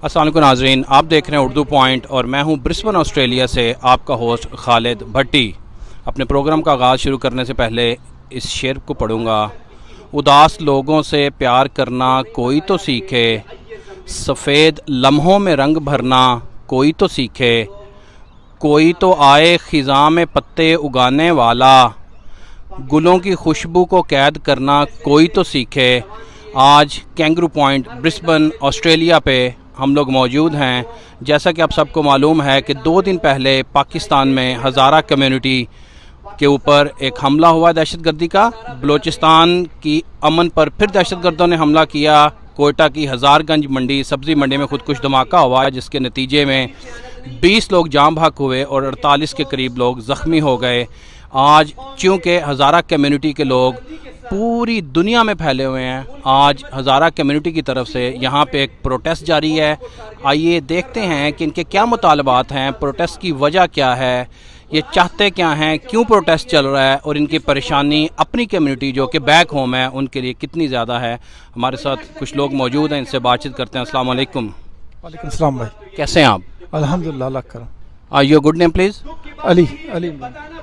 السلام علیکم ناظرین، آپ دیکھ رہے ہیں اردو پوائنٹ اور میں ہوں برسبن آسٹریلیا سے آپ کا ہوسٹ خالد بھٹی۔ اپنے پروگرام کا آغاز شروع کرنے سے پہلے اس شعر کو پڑھوں گا۔ اداس لوگوں سے پیار کرنا کوئی تو سیکھے، سفید لمحوں میں رنگ بھرنا کوئی تو سیکھے، کوئی تو آئے خزاں میں پتے اگانے والا، گلوں کی خوشبو کو قید کرنا کوئی تو سیکھے۔ آج کینگرو پوائنٹ برسبن آسٹریلیا پہ ہم لوگ موجود ہیں۔ جیسا کہ آپ سب کو معلوم ہے کہ 2 دن پہلے پاکستان میں ہزارہ کمیونٹی کے اوپر ایک حملہ ہوا دہشت گردی کا۔ بلوچستان کی امن پر پھر دہشت گردوں نے حملہ کیا۔ کوئٹہ کی ہزار گنج منڈی سبزی منڈی میں خودکش دھماکہ ہوا جس کے نتیجے میں 20 لوگ جاں بحق ہوئے اور 48 کے قریب لوگ زخمی ہو گئے۔ آج چونکہ ہزارہ کمیونٹی کے لوگ پوری دنیا میں پھیلے ہوئے ہیں، آج ہزارہ کمیونٹی کی طرف سے یہاں پہ ایک پروٹیسٹ جاری ہے۔ آئیے دیکھتے ہیں کہ ان کے کیا مطالبات ہیں، پروٹیسٹ کی وجہ کیا ہے، یہ چاہتے کیا ہیں، کیوں پروٹیسٹ چل رہا ہے اور ان کی پریشانی اپنی کمیونٹی جو کہ بیک ہوم ہے ان کے لیے کتنی زیادہ ہے۔ ہمارے ساتھ کچھ لوگ موجود ہیں، ان سے بات چیت کرتے ہیں۔ السلام علیکم۔ وعلیکم السلام بھائی، کیسے ہیں آپ؟ الحمدللہ، اللہ کرم۔ Your good name please?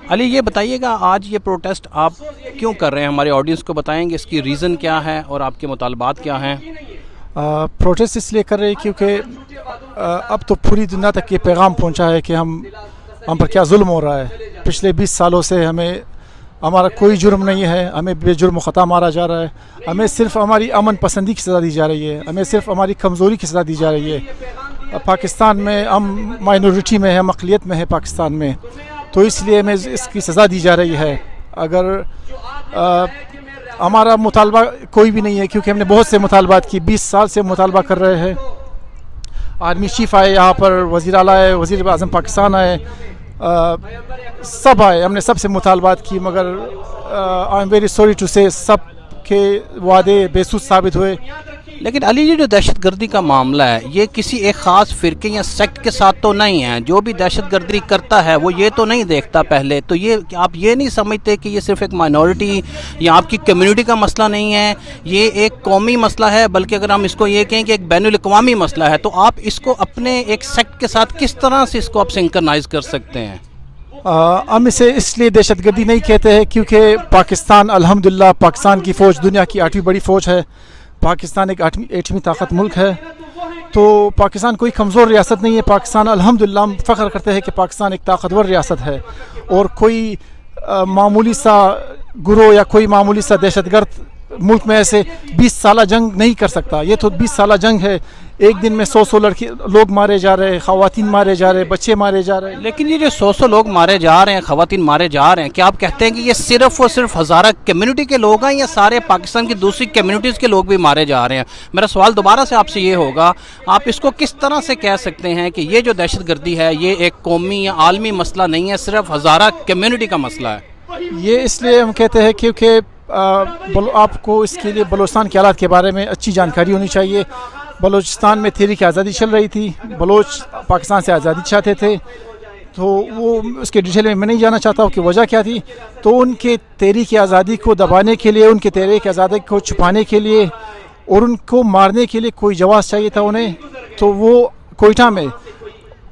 Ali یہ بتائیے گا آج یہ پروٹیسٹ آپ کیوں کر رہے ہیں، ہمارے آڈینس کو بتائیں گے اس کی ریزن کیا ہے اور آپ کے مطالبات کیا ہیں؟ پروٹیسٹ اس لیے کر رہے ہیں کیونکہ اب تو پوری دنیا تک یہ پیغام پہنچا ہے کہ ہم پر کیا ظلم ہو رہا ہے۔ پچھلے 20 سالوں سے ہمارا کوئی جرم نہیں ہے، ہمیں بے جرم و خطا مارا جا رہا ہے، ہمیں صرف ہماری امن پسندی کی سزا دی جا رہی ہے، ہمیں صرف ہماری کمزوری کی سزا دی جا رہی ہے۔ پاکستان میں ہم مائنورٹی میں ہیں، ہم اقلیت میں ہیں پاکستان میں، تو اس لیے ہمیں اس کی سزا دی جا رہی ہے۔ اگر ہمارا مطالبہ کوئی بھی نہیں ہے کیونکہ ہم نے بہت سے مطالبات کی، 20 سال سے مطالبہ کر رہے ہیں۔ آرمی چیف آئے یہاں پر، وزیر اعلیٰ آئے، وزیر اعظم پاکستان آئے، سب آئے، ہم نے سب سے مطالبات کی، مگر I am very sorry to سے سب کے وعدے بے سود ثابت ہوئے۔ لیکن علی جی، جو دہشت گردی کا معاملہ ہے یہ کسی ایک خاص فرقے یا سیکٹ کے ساتھ تو نہیں ہے۔ جو بھی دہشت گردی کرتا ہے وہ یہ تو نہیں دیکھتا پہلے تو یہ آپ یہ نہیں سمجھتے کہ یہ صرف ایک مائنورٹی یا آپ کی کمیونٹی کا مسئلہ نہیں ہے، یہ ایک قومی مسئلہ ہے، بلکہ اگر ہم اس کو یہ کہیں کہ ایک بین الاقوامی مسئلہ ہے، تو آپ اس کو اپنے ایک سیکٹ کے ساتھ کس طرح سے اس کو آپ سنکرنائز کر سکتے ہیں؟ ہم اسے اس لیے دہشت گردی نہیں کہتے ہیں کیونکہ پاکستان الحمدللہ، پاکستان کی فوج دنیا کی 8ویں بڑی فوج ہے، پاکستان ایک 8ویں طاقت ملک ہے، تو پاکستان کوئی کمزور ریاست نہیں ہے۔ پاکستان الحمدللہ، ہم فخر کرتے ہیں کہ پاکستان ایک طاقتور ریاست ہے، اور کوئی معمولی سا گروہ یا کوئی معمولی سا دہشت گرد ملک میں ایسے 20 سالہ جنگ نہیں کر سکتا۔ یہ تو 20 سالہ جنگ ہے، ایک دن میں 100 لڑکے لوگ مارے جا رہے ہیں، خواتین مارے جا رہے ہیں، بچے مارے جا رہے ہیں۔ لیکن یہ جو 100 لوگ مارے جا رہے ہیں، خواتین مارے جا رہے ہیں، کیا آپ کہتے ہیں کہ یہ صرف اور صرف ہزارہ کمیونٹی کے لوگ ہیں یا سارے پاکستان کی دوسری کمیونٹیز کے لوگ بھی مارے جا رہے ہیں؟ میرا سوال دوبارہ سے آپ سے یہ ہوگا، آپ اس کو کس طرح سے کہہ سکتے ہیں کہ یہ جو دہشت گردی ہے یہ ایک قومی یا عالمی مسئلہ نہیں ہے، صرف ہزارہ کمیونٹی کا مسئلہ ہے؟ یہ اس لیے ہم کہتے ہیں کیونکہ آپ کو اس کے لیے بلوچستان کے حالات کے بارے میں اچھی جانکاری ہونی چاہیے۔ بلوچستان میں تحریک آزادی چل رہی تھی، بلوچ پاکستان سے آزادی چاہتے تھے، تو وہ اس کے ڈیٹیل میں نہیں جانا چاہتا ہوں کہ وجہ کیا تھی۔ تو ان کے تحریک آزادی کو دبانے کے لیے، ان کے تحریک آزادی کو چھپانے کے لیے اور ان کو مارنے کے لیے کوئی جواز چاہیے تھا انہیں، تو وہ کوئٹہ میں،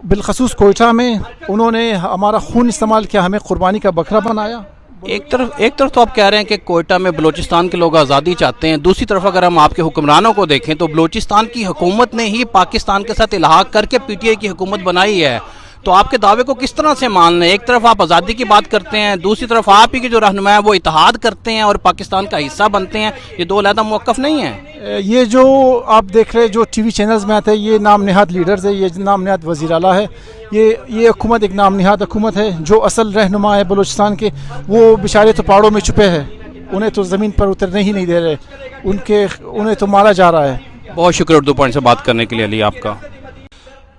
بالخصوص کوئٹہ میں انہوں نے ہمارا خون استعمال کیا، ہمیں قربانی کا بکرا بنایا۔ ایک طرف تو آپ کہہ رہے ہیں کہ کوئٹہ میں بلوچستان کے لوگ آزادی چاہتے ہیں، دوسری طرف اگر ہم آپ کے حکمرانوں کو دیکھیں تو بلوچستان کی حکومت نے ہی پاکستان کے ساتھ الحاق کر کے پی ٹی آئی کی حکومت بنائی ہے، تو آپ کے دعوے کو کس طرح سے مان لیں؟ ایک طرف آپ آزادی کی بات کرتے ہیں، دوسری طرف آپ ہی کے جو رہنما ہیں وہ اتحاد کرتے ہیں اور پاکستان کا حصہ بنتے ہیں، یہ دو علیحدہ موقف نہیں ہیں۔ یہ جو آپ دیکھ رہے جو ٹی وی چینلز میں آتے ہیں یہ نام نہاد لیڈرز ہے، یہ نام نہاد وزیر اعلیٰ ہے، یہ حکومت ایک نام نہاد حکومت ہے۔ جو اصل رہنما ہے بلوچستان کے وہ بیچارے تو پہاڑوں میں چھپے ہیں، انہیں تو زمین پر اترنے ہی نہیں دے رہے، انہیں تو مارا جا رہا ہے۔ بہت شکریہ اردو پوائنٹ سے بات کرنے کے لیے علی آپ کا۔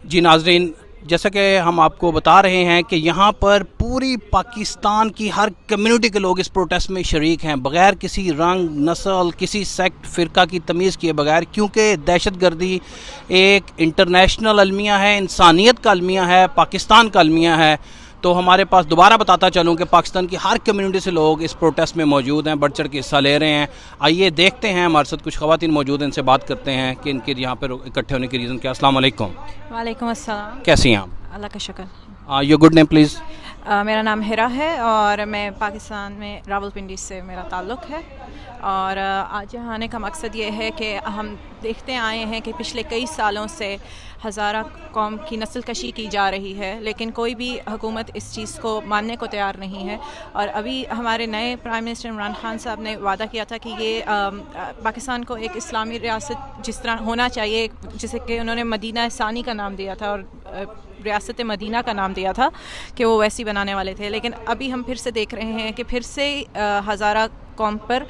جی ناظرین، جیسا کہ ہم آپ کو بتا رہے ہیں کہ یہاں پر پوری پاکستان کی ہر کمیونٹی کے لوگ اس پروٹیسٹ میں شریک ہیں، بغیر کسی رنگ، نسل، کسی سیکٹ، فرقہ کی تمیز کیے بغیر، کیونکہ دہشت گردی ایک انٹرنیشنل المیہ ہے، انسانیت کا المیہ ہے، پاکستان کا المیہ ہے۔ تو ہمارے پاس دوبارہ بتاتا چلوں کہ پاکستان کی ہر کمیونٹی سے لوگ اس پروٹیسٹ میں موجود ہیں, بڑھ چڑھ کے حصہ لے رہے ہیں. آئیے دیکھتے ہیں, ہمارے ساتھ کچھ خواتین موجود ہیں, ان سے بات کرتے ہیں کہ ان کے یہاں پر اکٹھے ہونے کی ریزن کیا. السلام علیکم. وعلیکم السلام. کیسی ہیں آپ؟ اللہ کا شکر. Your good name please. میرا نام ہیرا ہے اور میں پاکستان میں راولپنڈی سے میرا تعلق ہے. اور آج یہاں آنے کا مقصد یہ ہے کہ ہم دیکھتے آئے ہیں کہ پچھلے کئی سالوں سے ہزارہ قوم کی نسل کشی کی جا رہی ہے, لیکن کوئی بھی حکومت اس چیز کو ماننے کو تیار نہیں ہے. اور ابھی ہمارے نئے پرائم منسٹر عمران خان صاحب نے وعدہ کیا تھا کہ یہ پاکستان کو ایک اسلامی ریاست جس طرح ہونا چاہیے, جسے کہ انہوں نے مدینہ ثانی کا نام دیا تھا اور ریاست مدینہ کا نام دیا تھا, کہ وہ ویسی بنانے والے تھے. لیکن ابھی ہم پھر سے دیکھ رہے ہیں کہ پھر سے ہزارہ قوم پر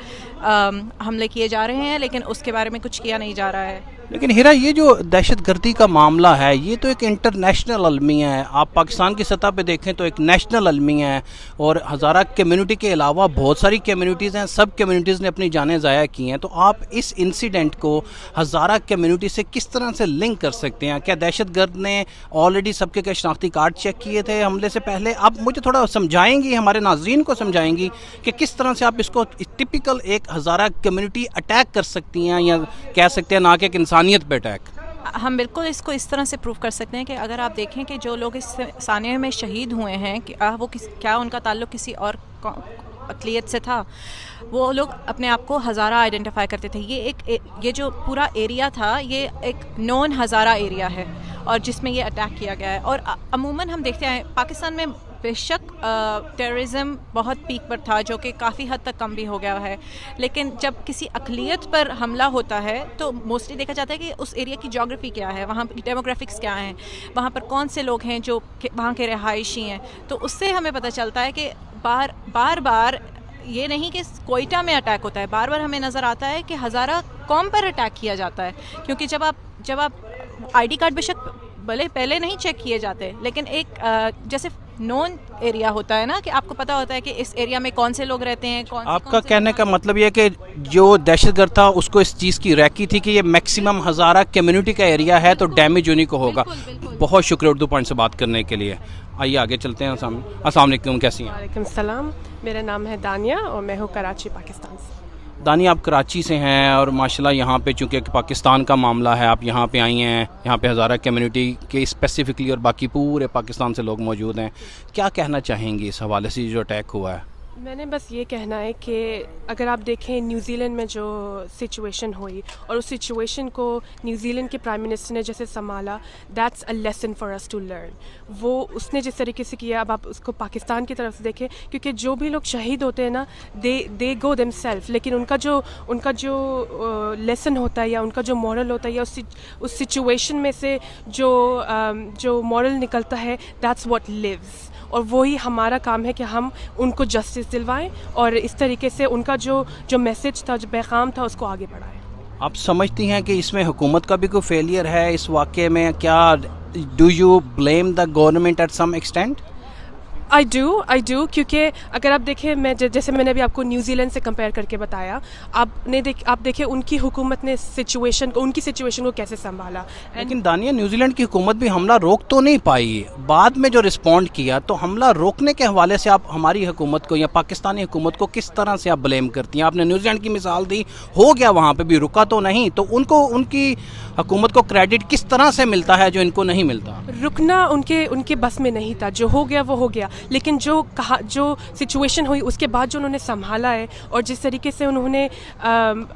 حملے کیے جا رہے ہیں, لیکن اس کے بارے میں کچھ کیا نہیں جا رہا ہے. لیکن ہیرا, یہ جو دہشت گردی کا معاملہ ہے یہ تو ایک انٹرنیشنل المیہ ہے. آپ پاکستان کی سطح پہ دیکھیں تو ایک نیشنل المیہ ہے, اور ہزارہ کمیونٹی کے علاوہ بہت ساری کمیونٹیز ہیں, سب کمیونٹیز نے اپنی جانیں ضائع کی ہیں. تو آپ اس انسیڈنٹ کو ہزارہ کمیونٹی سے کس طرح سے لنک کر سکتے ہیں؟ کیا دہشت گرد نے آلریڈی سب کے شناختی کارڈ چیک کیے تھے حملے سے پہلے؟ آپ مجھے تھوڑا سمجھائیں گی, ہمارے ناظرین کو سمجھائیں گی کہ کس طرح سے آپ اس کو ٹپیکل ایک ہزارہ کمیونٹی اٹیک کر سکتی ہیں, یا کہہ سکتے ہیں نا کہ ایک انسانیت پہ اٹیک؟ ہم بالکل اس کو اس طرح سے پروف کر سکتے ہیں کہ اگر آپ دیکھیں کہ جو لوگ اس ثانیے میں شہید ہوئے ہیں, کہ وہ کیا ان کا تعلق کسی اور اقلیت سے تھا, وہ لوگ اپنے آپ کو ہزارہ آئیڈینٹیفائی کرتے تھے. یہ جو پورا ایریا تھا یہ ایک نون ہزارہ ایریا ہے, اور جس میں یہ اٹیک کیا گیا ہے. اور عموماً ہم دیکھتے ہیں پاکستان میں بے شک ٹیررزم بہت پیک پر تھا, جو کہ کافی حد تک کم بھی ہو گیا ہے, لیکن جب کسی اقلیت پر حملہ ہوتا ہے تو موسٹلی دیکھا جاتا ہے کہ اس ایریا کی جغرافی کیا ہے, وہاں ڈیموگرافکس کیا ہیں, وہاں پر کون سے لوگ ہیں جو وہاں کے رہائشی ہیں. تو اس سے ہمیں پتہ چلتا ہے کہ بار بار یہ نہیں کہ کوئٹہ میں اٹیک ہوتا ہے, بار بار ہمیں نظر آتا ہے کہ ہزارہ قوم پر اٹیک کیا جاتا ہے. کیونکہ جب آپ آئی ڈی کارڈ بے شک بھلے پہلے نہیں چیک کیے جاتے, لیکن ایک جیسے نون ایریا ہوتا ہے نا, کہ آپ کو پتہ ہوتا ہے کہ اس ایریا میں کون سے لوگ رہتے ہیں. آپ کا کہنے کا مطلب یہ کہ جو دہشت گرد تھا اس کو اس چیز کی ریکی تھی کہ یہ میکسیمم ہزارہ کمیونٹی کا ایریا ہے تو ڈیمیج انہیں کو ہوگا. بہت شکریہ اردو پوائنٹ سے بات کرنے کے لیے. آئیے آگے چلتے ہیں. السلام علیکم, کیسی ہیں؟ وعلیکم السلام. میرا نام ہے دانیہ اور میں ہوں کراچی, پاکستان سے. دانیہ, آپ کراچی سے ہیں اور ماشاءاللہ یہاں پہ چونکہ پاکستان کا معاملہ ہے آپ یہاں پہ آئی ہیں, یہاں پہ ہزارہ کمیونٹی کے اسپیسیفکلی اور باقی پورے پاکستان سے لوگ موجود ہیں. کیا کہنا چاہیں گی اس حوالے سے جو اٹیک ہوا ہے؟ میں نے بس یہ کہنا ہے کہ اگر آپ دیکھیں نیوزی لینڈ میں جو سچویشن ہوئی اور اس سچویشن کو نیوزی لینڈ کے پرائم منسٹر نے جیسے سنبھالا, that's a lesson for us to learn. وہ اس نے جس طریقے سے کیا, اب آپ اس کو پاکستان کی طرف سے دیکھیں, کیونکہ جو بھی لوگ شہید ہوتے ہیں نا دے گو دیم سیلف, لیکن ان کا جو لیسن ہوتا ہے یا ان کا جو مورل ہوتا ہے یا اس سچویشن میں سے جو مورل نکلتا ہے, دیٹس واٹ لیوز. اور وہی ہمارا کام ہے کہ ہم ان کو جسٹس دلوائیں اور اس طریقے سے ان کا جو میسج تھا, جو پیغام تھا, اس کو آگے بڑھائیں. آپ سمجھتی ہیں کہ اس میں حکومت کا بھی کوئی فیلئر ہے اس واقعے میں؟ کیا do you blame the government at some extent? I do کیونکہ اگر آپ دیکھیں, جیسے میں نے ابھی آپ کو نیوزی لینڈ سے کمپیئر کر کے بتایا, آپ دیکھیں ان کی حکومت نے ان کی سچویشن کو کیسے سنبھالا. لیکن دانیہ, نیوزی لینڈ کی حکومت بھی حملہ روک تو نہیں پائی, بعد میں جو رسپونڈ کیا, تو حملہ روکنے کے حوالے سے آپ ہماری حکومت کو یا پاکستانی حکومت کو کس طرح سے آپ بلیم کرتی ہیں؟ آپ نے نیوزی لینڈ کی مثال دی, ہو گیا وہاں پہ بھی, رکا تو نہیں, تو ان کی حکومت کو کریڈٹ کس طرح سے ملتا ہے جو ان کو نہیں ملتا؟ رکنا ان کے بس میں نہیں تھا, جو ہو گیا وہ ہو گیا, لیکن جو سچویشن ہوئی اس کے بعد جو انہوں نے سنبھالا ہے اور جس طریقے سے انہوں نے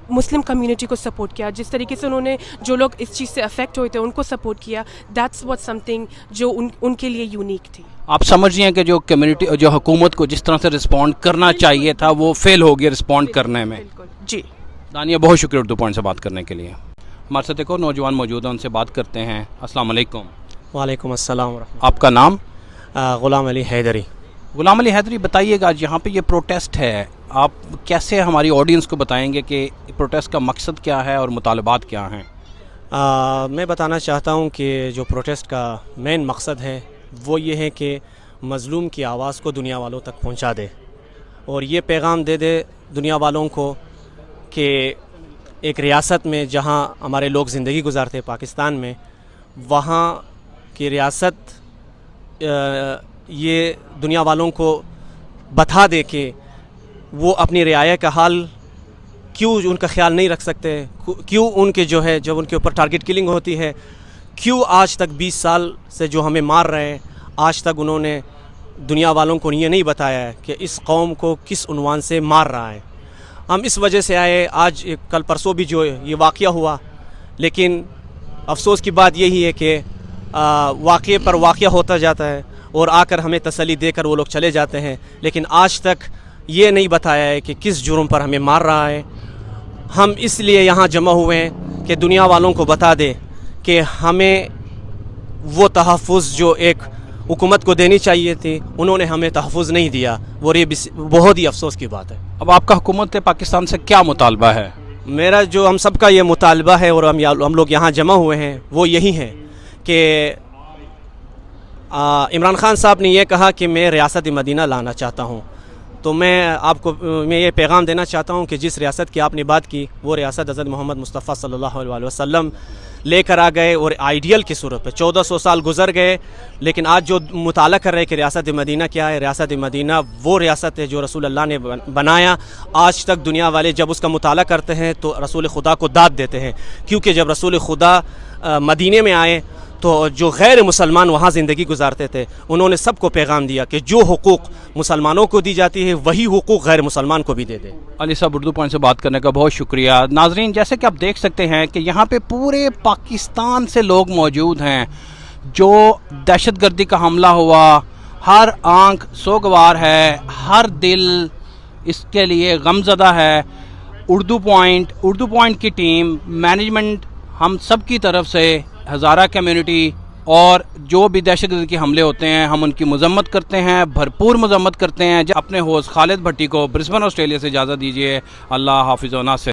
مسلم کمیونٹی کو سپورٹ کیا, جس طریقے سے انہوں نے جو لوگ اس چیز سے افیکٹ ہوئے تھے ان کو سپورٹ کیا, دیٹس واٹ سم تھنگ جو ان کے لیے یونیک تھی. آپ سمجھ رہی ہیں کہ جو کمیونٹی, جو حکومت کو جس طرح سے رسپونڈ کرنا چاہیے تھا وہ فیل ہو گیا رسپونڈ کرنے میں؟ جی. دانیہ, بہت شکریہ اردو پوائنٹ سے بات کرنے کے لیے. ہمارے ساتھ ایک اور نوجوان موجود ہیں, ان سے بات کرتے ہیں. السلام علیکم. وعلیکم السلام ورحمۃ. آپ کا نام؟ غلام علی حیدری. غلام علی حیدری, بتائیے گا یہاں پہ یہ پروٹیسٹ ہے, آپ کیسے ہماری آڈینس کو بتائیں گے کہ پروٹیسٹ کا مقصد کیا ہے اور مطالبات کیا ہیں؟ میں بتانا چاہتا ہوں کہ جو پروٹیسٹ کا مین مقصد ہے وہ یہ ہے کہ مظلوم کی آواز کو دنیا والوں تک پہنچا دے, اور یہ پیغام دے دے دنیا والوں کو کہ ایک ریاست میں جہاں ہمارے لوگ زندگی گزارتے پاکستان میں, وہاں کی ریاست یہ دنیا والوں کو بتا دے کہ وہ اپنی رعایا کا حال کیوں ان کا خیال نہیں رکھ سکتے، کیوں ان کے جو ہے جب ان کے اوپر ٹارگٹ کلنگ ہوتی ہے، کیوں آج تک 20 سال سے جو ہمیں مار رہے ہیں، آج تک انہوں نے دنیا والوں کو یہ نہیں بتایا ہے کہ اس قوم کو کس عنوان سے مار رہا ہے۔ ہم اس وجہ سے آئے، آج کل پرسوں بھی جو یہ واقعہ ہوا، لیکن افسوس کی بات یہی ہے کہ واقعے پر واقعہ ہوتا جاتا ہے اور آ کر ہمیں تسلی دے کر وہ لوگ چلے جاتے ہیں، لیکن آج تک یہ نہیں بتایا ہے کہ کس جرم پر ہمیں مار رہا ہے۔ ہم اس لیے یہاں جمع ہوئے ہیں کہ دنیا والوں کو بتا دے کہ ہمیں وہ تحفظ جو ایک حکومت کو دینی چاہیے تھی، انہوں نے ہمیں تحفظ نہیں دیا، اور یہ بہت ہی افسوس کی بات ہے۔ اب آپ کا حکومت پاکستان سے کیا مطالبہ ہے؟ میرا جو ہم سب کا یہ مطالبہ ہے اور ہم لوگ یہاں جمع ہوئے ہیں وہ یہی ہے کہ عمران خان صاحب نے یہ کہا کہ میں ریاست مدینہ لانا چاہتا ہوں، تو میں آپ کو یہ پیغام دینا چاہتا ہوں کہ جس ریاست کی آپ نے بات کی وہ ریاست حضرت محمد مصطفیٰ صلی اللہ علیہ وسلم لے کر آ گئے، اور آئیڈیل کی صورت پہ 1400 سال گزر گئے، لیکن آج جو مطالعہ کر رہے کہ ریاست مدینہ کیا ہے، ریاست مدینہ وہ ریاست ہے جو رسول اللہ نے بنایا۔ آج تک دنیا والے جب اس کا مطالعہ کرتے ہیں تو رسول خدا کو داد دیتے ہیں، کیونکہ جب رسول خدا مدینے میں آئے تو جو غیر مسلمان وہاں زندگی گزارتے تھے انہوں نے سب کو پیغام دیا کہ جو حقوق مسلمانوں کو دی جاتی ہے وہی حقوق غیر مسلمان کو بھی دے دیں۔ علی صاحب اردو پوائنٹ سے بات کرنے کا بہت شکریہ۔ ناظرین، جیسے کہ آپ دیکھ سکتے ہیں کہ یہاں پہ پورے پاکستان سے لوگ موجود ہیں، جو دہشت گردی کا حملہ ہوا، ہر آنکھ سوگوار ہے، ہر دل اس کے لیے غمزدہ ہے۔ اردو پوائنٹ کی ٹیم، مینجمنٹ، ہم سب کی طرف سے ہزارہ کمیونٹی اور جو بھی دہشت گردی کے حملے ہوتے ہیں ہم ان کی مذمت کرتے ہیں، بھرپور مذمت کرتے ہیں۔ اپنے ہوسٹ خالد بھٹی کو برسبن آسٹریلیا سے اجازت دیجیے۔ اللہ حافظ و ناصر۔